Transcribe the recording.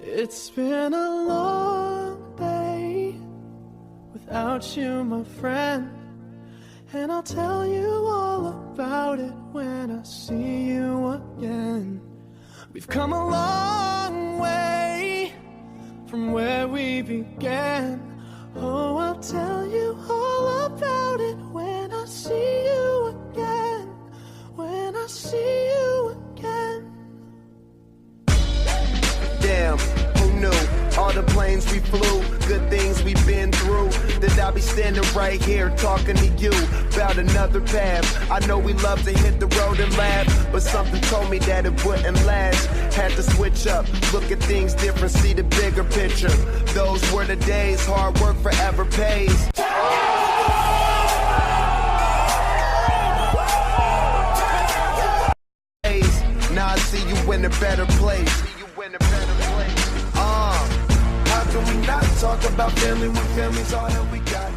It's been a long day without you, my friend, and I'll tell you all about it when I see you again. We've come a long way from where we began. Oh, I'll tell you all about it when I see you again. When I see you again. Damn, who knew? All the planes we flew, good things we've been through. That I'll be standing right here talking to you about another path. I know we love to hit the road and laugh, but something told me that it wouldn't last. Had to switch up, look at things different, see the bigger picture. Those were the days, hard work forever pays. Now I see you in a better place. How can we not talk about family when family's all that we got?